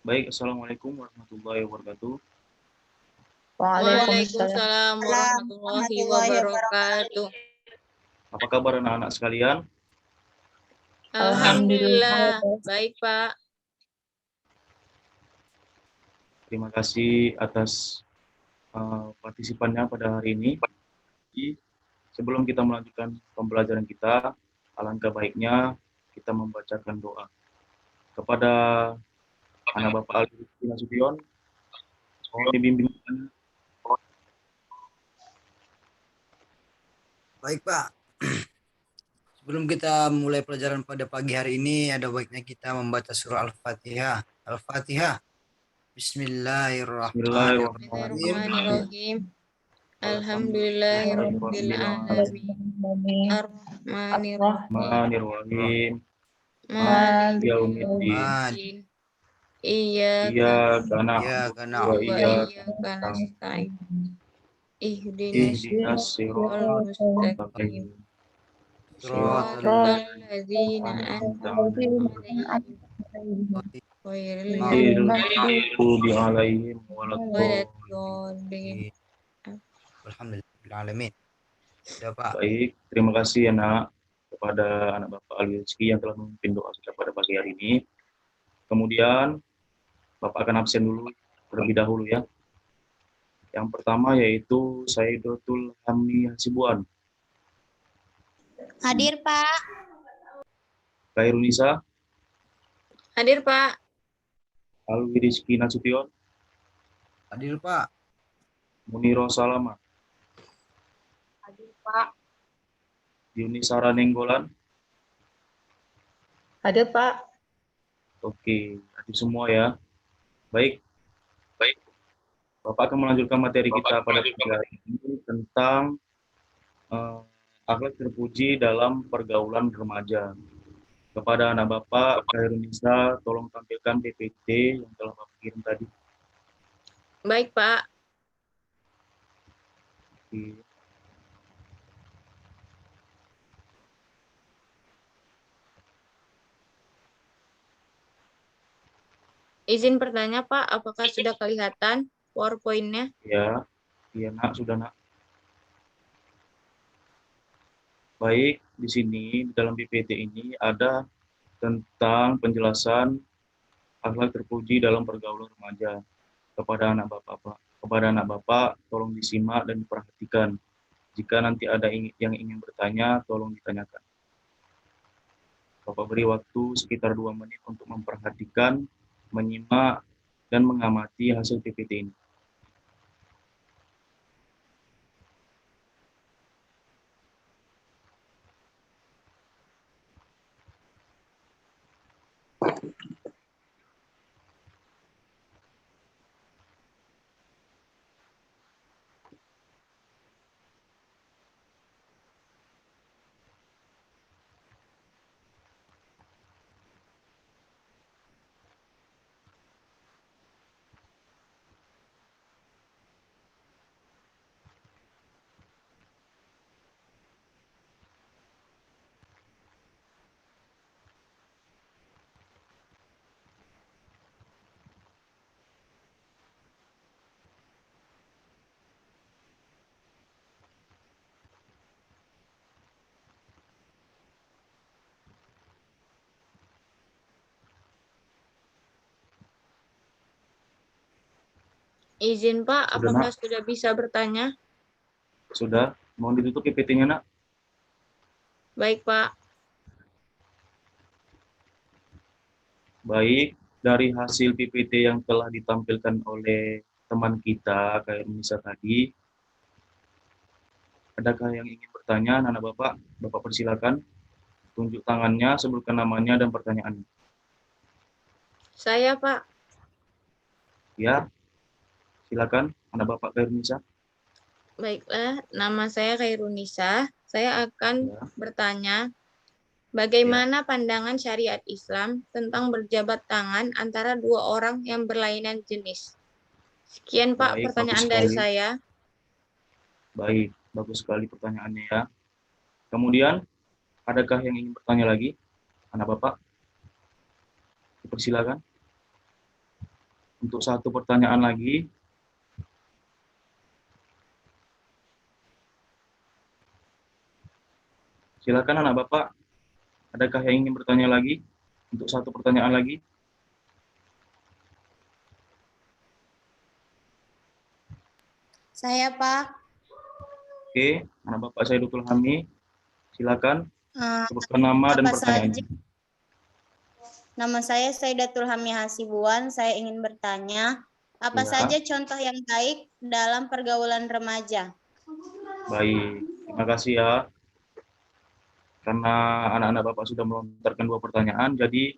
Baik, Assalamualaikum warahmatullahi wabarakatuh. Waalaikumsalam. Waalaikumsalam warahmatullahi wabarakatuh. Apa kabar anak-anak sekalian? Alhamdulillah, baik Pak. Terima kasih atas partisipannya pada hari ini. Sebelum kita melanjutkan pembelajaran kita, alangkah baiknya kita membacakan doa kepada anak Bapak Ali Nasution. Mohon dibimbing. Baik Pak, sebelum kita mulai pelajaran pada pagi hari ini, ada baiknya kita membaca surah Al-Fatihah. Al-Fatihah. Bismillahirrahmanirrahim. Bismillahirrahmanirrahim. Alhamdulillahirabbil alamin. Arrahmanirrahim. Maliki yaumiddin. Iyyaka na'budu wa iyyaka nasta'in. Ihdinas siratal mustaqim. Shiratal ladzina an'amta 'alaihim ghairil maghdubi 'alaihim waladdallin. Alhamdulillahirrahmanirrahim. Ya Pak. Baik, terima kasih anak kepada anak Bapak Ali Rizky yang telah memimpin doa kita pada pagi hari ini. Kemudian Bapak akan absen dulu terlebih dahulu ya. Yang pertama yaitu Sayyidatul Hamni Hasibuan. Hadir, Pak. Khairunisa. Hadir, Pak. Alwi Rizky Nasution. Hadir Pak. Muniro Salama. Hadir, Pak. Yunisara Nenggolan. Hadir, Pak. Oke, hadir semua ya. Baik. Bapak akan melanjutkan materi kita pada pagi hari ini tentang akhlak terpuji dalam pergaulan remaja. Kepada anak Bapak, Khairunisa, tolong tampilkan PPT yang telah Bapak kirim tadi. Baik, Pak. Oke. Izin bertanya, Pak, apakah sudah kelihatan PowerPoint-nya? Ya, iya nak, sudah nak. Baik, di sini di dalam PPT ini ada tentang penjelasan akhlak terpuji dalam pergaulan remaja. Kepada anak Bapak, tolong disimak dan diperhatikan. Jika nanti ada yang ingin bertanya, tolong ditanyakan. Bapak beri waktu sekitar 2 menit untuk memperhatikan, menyimak, dan mengamati hasil PPT ini. Izin, Pak, Sudah, apakah nak? sudah bisa bertanya? Sudah, mohon ditutup PPT-nya nak. Baik, Pak. Baik, dari hasil PPT yang telah ditampilkan oleh teman kita, kayak Nisa tadi, adakah yang ingin bertanya, anak Bapak? Bapak persilakan, tunjuk tangannya, sebutkan namanya dan pertanyaannya. Saya, Pak. Ya, silakan, anak Bapak kayak Nisa. Baiklah, nama saya Khairunisa. Saya akan Ya. bertanya, bagaimana pandangan syariat Islam tentang berjabat tangan antara dua orang yang berlainan jenis? Sekian, Pak, Baik, pertanyaan bagus dari sekali. saya. Baik, bagus sekali pertanyaannya ya. Kemudian, adakah yang ingin bertanya lagi, anak Bapak? Dipersilakan. untuk satu pertanyaan lagi. Silakan anak Bapak, adakah yang ingin bertanya lagi? Untuk satu pertanyaan lagi. Saya, Pak. Oke, anak Bapak Saidatul Hami, silakan Eh, sebutkan nama dan apa pertanyaannya. saja? Nama saya Saidatul Hami Hasibuan. Saya ingin bertanya, apa Ya. saja contoh yang baik dalam pergaulan remaja? Baik, terima kasih ya. Karena anak-anak Bapak sudah melontarkan 2 pertanyaan, jadi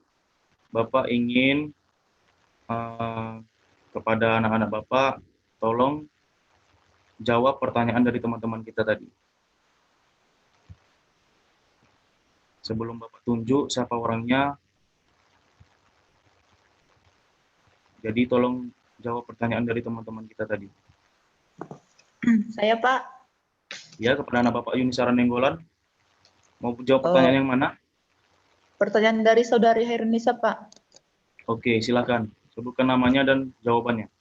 Bapak ingin kepada anak-anak Bapak, tolong jawab pertanyaan dari teman-teman kita tadi. Sebelum Bapak tunjuk siapa orangnya, jadi tolong jawab pertanyaan dari teman-teman kita tadi. Saya, Pak. Ya, kepada anak Bapak Yunisara Nenggolan, mau jawab pertanyaan yang mana? Pertanyaan dari Saudari Hairunisa, Pak. Oke, silakan. Sebutkan namanya dan jawabannya.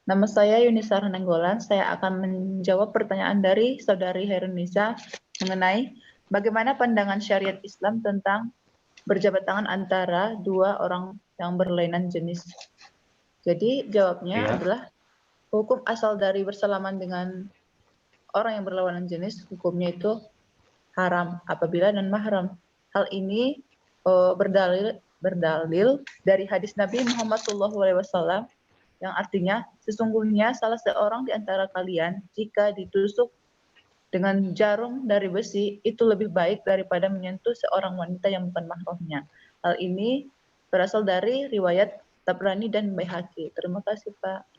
Nama saya Yunisar Nenggolan. Saya akan menjawab pertanyaan dari Saudari Hairunisa mengenai bagaimana pandangan syariat Islam tentang berjabat tangan antara dua orang yang berlainan jenis. Jadi jawabnya Ya. adalah hukum asal dari bersalaman dengan orang yang berlawanan jenis, hukumnya itu haram apabila non mahram. Hal ini berdalil dari hadis Nabi Muhammad SAW yang artinya sesungguhnya salah seorang di antara kalian jika ditusuk dengan jarum dari besi itu lebih baik daripada menyentuh seorang wanita yang bukan mahramnya. Hal ini berasal dari riwayat Tabrani dan Baihaqi. Terima kasih, Pak.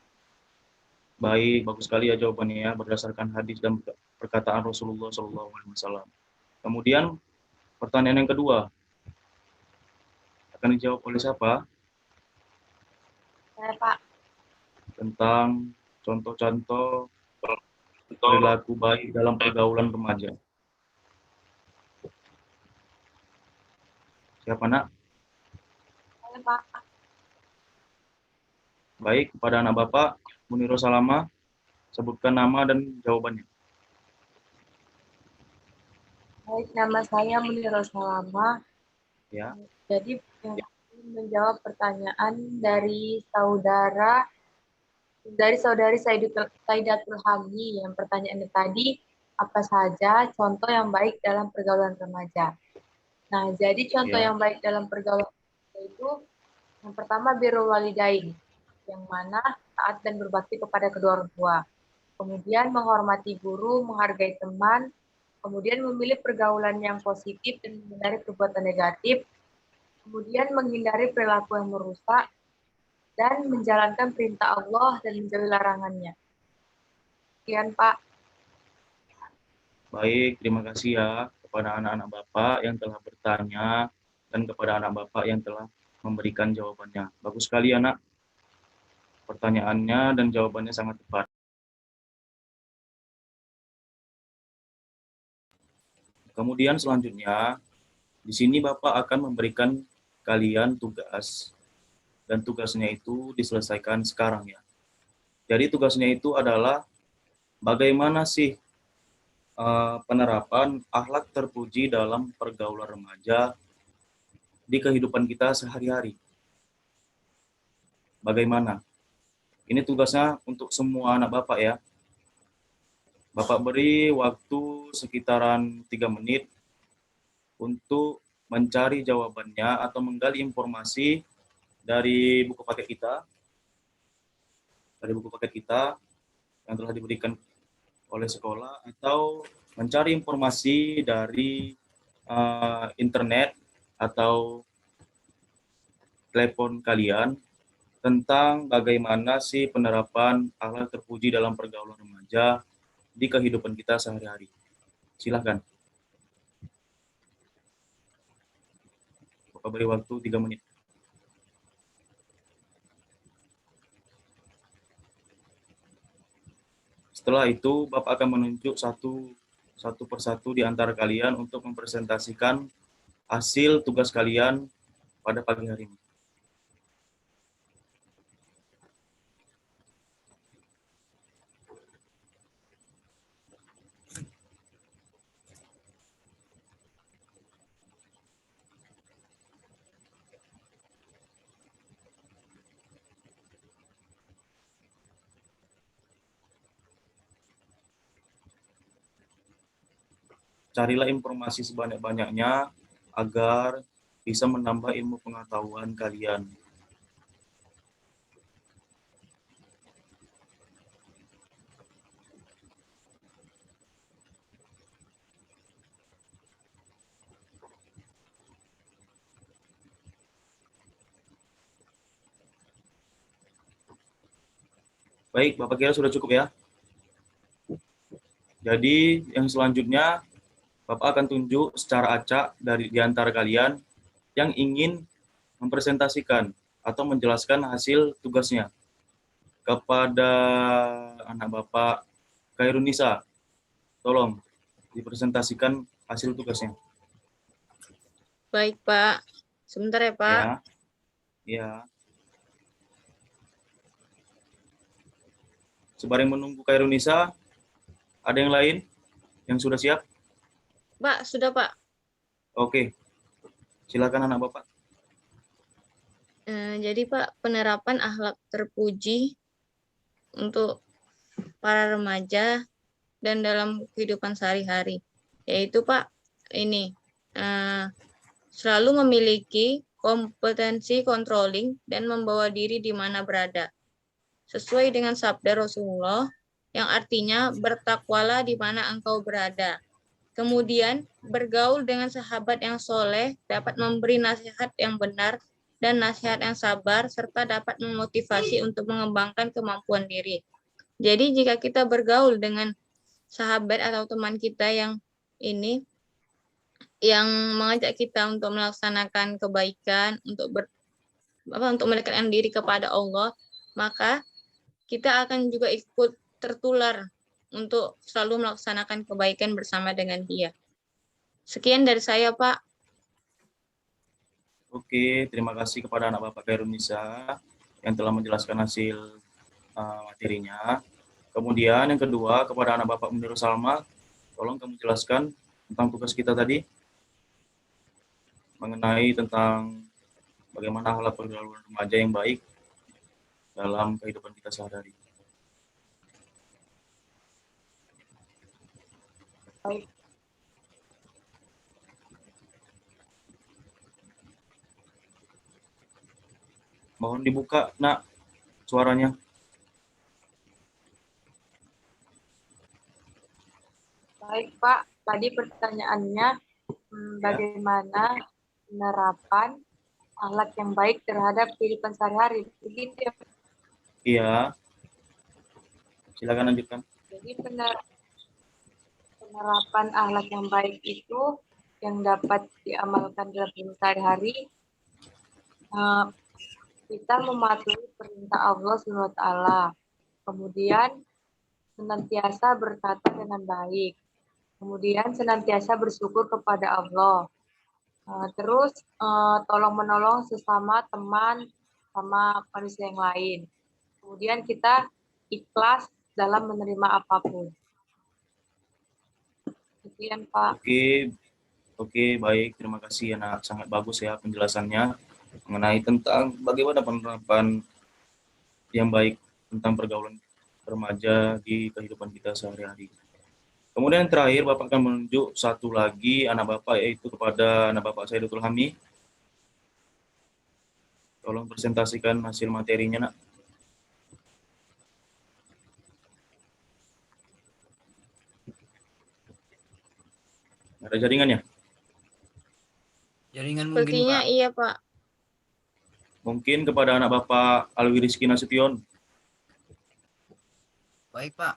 Baik, bagus sekali ya jawabannya ya, berdasarkan hadis dan perkataan Rasulullah SAW. Kemudian pertanyaan yang kedua akan dijawab oleh siapa? Saya, Pak. Tentang contoh-contoh perilaku baik dalam pergaulan remaja. Siapa nak? Saya, Pak. Baik, kepada anak Bapak Muniro Salama, sebutkan nama dan jawabannya. Baik, nama saya Muniro Salama. Ya. Jadi menjawab pertanyaan dari saudari Saidatul Hami yang pertanyaannya tadi, apa saja contoh yang baik dalam pergaulan remaja. Nah, jadi contoh yang baik dalam pergaulan remaja itu yang pertama birrul walidain, yang mana taat dan berbakti kepada kedua orang tua. Kemudian menghormati guru, menghargai teman, kemudian memilih pergaulan yang positif dan menghindari perbuatan negatif, kemudian menghindari perilaku yang merusak, dan menjalankan perintah Allah dan menjauhi larangannya. Sekian, Pak. Baik, terima kasih ya kepada anak-anak Bapak yang telah bertanya dan kepada anak Bapak yang telah memberikan jawabannya. Bagus sekali anak. Pertanyaannya dan jawabannya sangat tepat. Kemudian selanjutnya, di sini Bapak akan memberikan kalian tugas, dan tugasnya itu diselesaikan sekarang ya. Jadi tugasnya itu adalah bagaimana sih penerapan akhlak terpuji dalam pergaulan remaja di kehidupan kita sehari-hari. Bagaimana? Ini tugasnya untuk semua anak Bapak ya. Bapak beri waktu sekitaran 3 menit untuk mencari jawabannya atau menggali informasi dari buku paket kita, yang telah diberikan oleh sekolah, atau mencari informasi dari internet atau telepon kalian tentang bagaimana sih penerapan akhlak terpuji dalam pergaulan remaja di kehidupan kita sehari-hari. Silahkan. Bapak beri waktu 3 menit. Setelah itu, Bapak akan menunjuk satu persatu di antara kalian untuk mempresentasikan hasil tugas kalian pada pagi hari ini. carilah informasi sebanyak-banyaknya agar bisa menambah ilmu pengetahuan kalian. Baik, Bapak kira sudah cukup ya? Jadi yang selanjutnya Bapak akan tunjuk secara acak di antara kalian yang ingin mempresentasikan atau menjelaskan hasil tugasnya kepada anak Bapak Khairunisa. Tolong dipresentasikan hasil tugasnya. Baik, Pak. Sebentar ya, Pak. Ya, ya. Sembari menunggu Khairunisa, ada yang lain yang sudah siap? Pak, sudah, Pak. Oke, silakan anak Bapak. Jadi, Pak, penerapan akhlak terpuji untuk para remaja dan dalam kehidupan sehari-hari. Yaitu, Pak, ini selalu memiliki kompetensi controlling dan membawa diri di mana berada. Sesuai dengan sabda Rasulullah yang artinya bertakwalah di mana engkau berada. Kemudian bergaul dengan sahabat yang soleh dapat memberi nasihat yang benar dan nasihat yang sabar serta dapat memotivasi untuk mengembangkan kemampuan diri. Jadi jika kita bergaul dengan sahabat atau teman kita yang mengajak kita untuk melaksanakan kebaikan, untuk mendekatkan diri kepada Allah, maka kita akan juga ikut tertular untuk selalu melaksanakan kebaikan bersama dengan dia. Sekian dari saya, Pak. Oke, terima kasih kepada anak Bapak Khairunisa yang telah menjelaskan hasil materinya. Kemudian yang kedua, kepada anak Bapak Munir Salma, tolong kamu jelaskan tentang tugas kita tadi, mengenai tentang bagaimana akhlak pergaulan remaja yang baik dalam kehidupan kita sehari-hari. Baik. Mohon dibuka, Nak, suaranya. Baik, Pak. Tadi pertanyaannya, bagaimana penerapan akhlak yang baik terhadap kehidupan sehari-hari? Begitu ya? Iya. Silakan lanjutkan. Jadi penerapan akhlak yang baik itu yang dapat diamalkan dalam kehidupan sehari-hari, kita mematuhi perintah Allah SWT. Kemudian senantiasa berkata dengan baik. Kemudian senantiasa bersyukur kepada Allah. Terus tolong-menolong sesama teman sama manusia yang lain. Kemudian kita ikhlas dalam menerima apapun. Sekian, Pak. Oke, baik. Terima kasih, Anak. Sangat bagus ya penjelasannya mengenai tentang bagaimana penerapan yang baik tentang pergaulan remaja di kehidupan kita sehari-hari. Kemudian yang terakhir, Bapak akan menunjuk satu lagi anak Bapak, yaitu kepada anak Bapak Saidatul Hami. Tolong presentasikan hasil materinya, Nak. Ada jaringannya? Jaringan mungkin, Sepertinya Pak. iya, Pak. Mungkin kepada anak Bapak Alwi Rizky Nasution. Baik, Pak.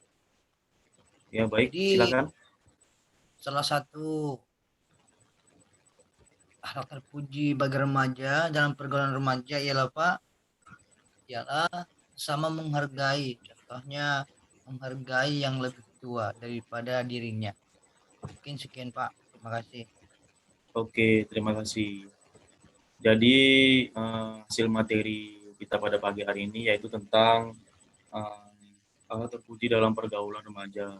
Ya, baik. Jadi, Silakan. salah satu akhlak terpuji bagi remaja dalam pergaulan remaja ialah, Pak, sama menghargai. Contohnya, menghargai yang lebih tua daripada dirinya. Mungkin sekian, Pak. Terima kasih. Oke, terima kasih. Jadi hasil materi kita pada pagi hari ini yaitu tentang akhlak terpuji dalam pergaulan remaja.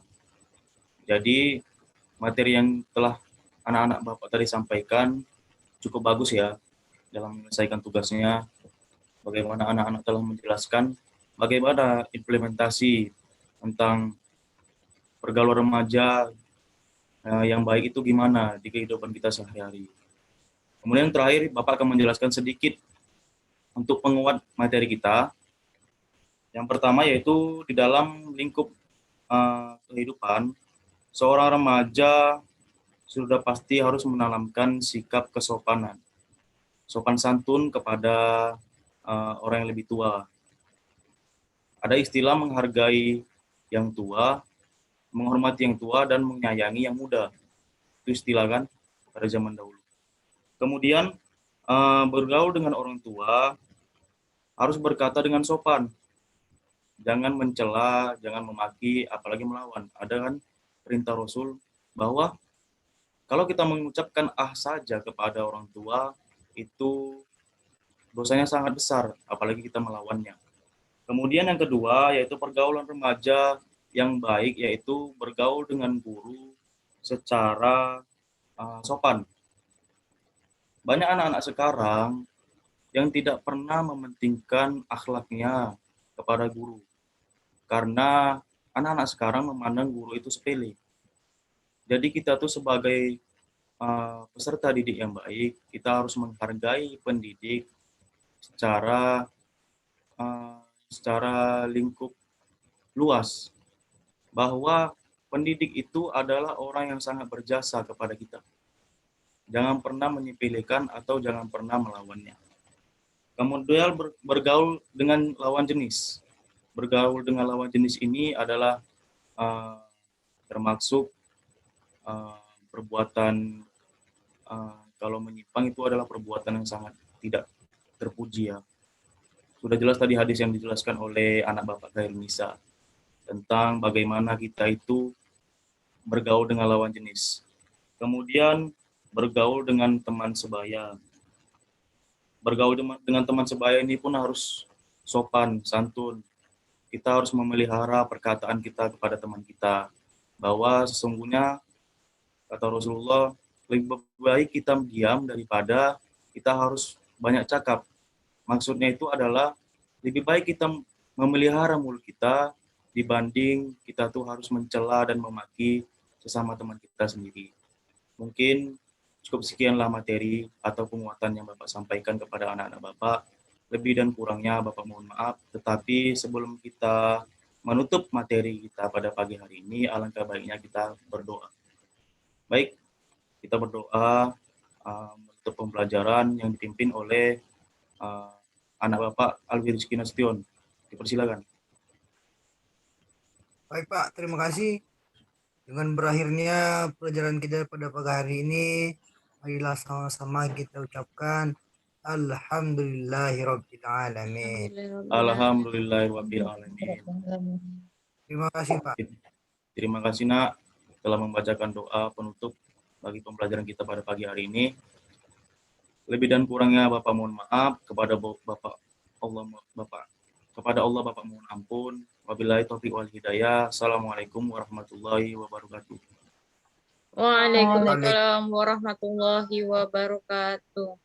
Jadi materi yang telah anak-anak Bapak tadi sampaikan cukup bagus ya dalam menyelesaikan tugasnya. Bagaimana anak-anak telah menjelaskan bagaimana implementasi tentang pergaulan remaja yang baik itu gimana di kehidupan kita sehari-hari. Kemudian yang terakhir, Bapak akan menjelaskan sedikit untuk penguat materi kita. Yang pertama yaitu di dalam lingkup kehidupan, seorang remaja sudah pasti harus menanamkan sikap kesopanan, sopan santun kepada orang yang lebih tua. Ada istilah menghargai yang tua, menghormati yang tua, dan menyayangi yang muda. Itu istilah kan pada zaman dahulu. Kemudian bergaul dengan orang tua harus berkata dengan sopan. Jangan mencela, jangan memaki, apalagi melawan. Ada kan perintah Rasul bahwa kalau kita mengucapkan saja kepada orang tua, itu dosanya sangat besar, apalagi kita melawannya. Kemudian yang kedua, yaitu pergaulan remaja yang baik, yaitu bergaul dengan guru secara sopan. Banyak anak-anak sekarang yang tidak pernah mementingkan akhlaknya kepada guru. Karena anak-anak sekarang memandang guru itu sepele. Jadi kita tuh sebagai peserta didik yang baik, kita harus menghargai pendidik secara lingkup luas, bahwa pendidik itu adalah orang yang sangat berjasa kepada kita. Jangan pernah menyepelekan atau jangan pernah melawannya. Kemudian bergaul dengan lawan jenis. Bergaul dengan lawan jenis ini adalah termasuk perbuatan kalau menyimpang itu adalah perbuatan yang sangat tidak terpuji ya. Sudah jelas tadi hadis yang dijelaskan oleh anak Bapak Khairul Nisa tentang bagaimana kita itu bergaul dengan lawan jenis. Kemudian bergaul dengan teman sebaya. Bergaul dengan teman sebaya ini pun harus sopan, santun. Kita harus memelihara perkataan kita kepada teman kita. Bahwa sesungguhnya, kata Rasulullah, lebih baik kita diam daripada kita harus banyak cakap. Maksudnya itu adalah lebih baik kita memelihara mulut kita dibanding kita tuh harus mencela dan memaki sesama teman kita sendiri. Mungkin cukup sekianlah materi atau penguatan yang Bapak sampaikan kepada anak-anak Bapak. Lebih dan kurangnya Bapak mohon maaf. Tetapi sebelum kita menutup materi kita pada pagi hari ini, alangkah baiknya kita berdoa. Baik, kita berdoa untuk pembelajaran yang dipimpin oleh anak Bapak Alwi Rizky Nasution. Dipersilakan. Baik Pak, terima kasih. Dengan berakhirnya pelajaran kita pada pagi hari ini, marilah sama-sama kita ucapkan Alhamdulillahirabbil alamin. Alhamdulillahirabbil alamin. Terima kasih Pak. Terima kasih Nak telah membacakan doa penutup bagi pembelajaran kita pada pagi hari ini. Lebih dan kurangnya Bapak mohon maaf, kepada Allah Bapak mohon ampun. Wabillahi taufiq wal hidayah. Assalamualaikum warahmatullahi wabarakatuh. Waalaikumsalam warahmatullahi wabarakatuh.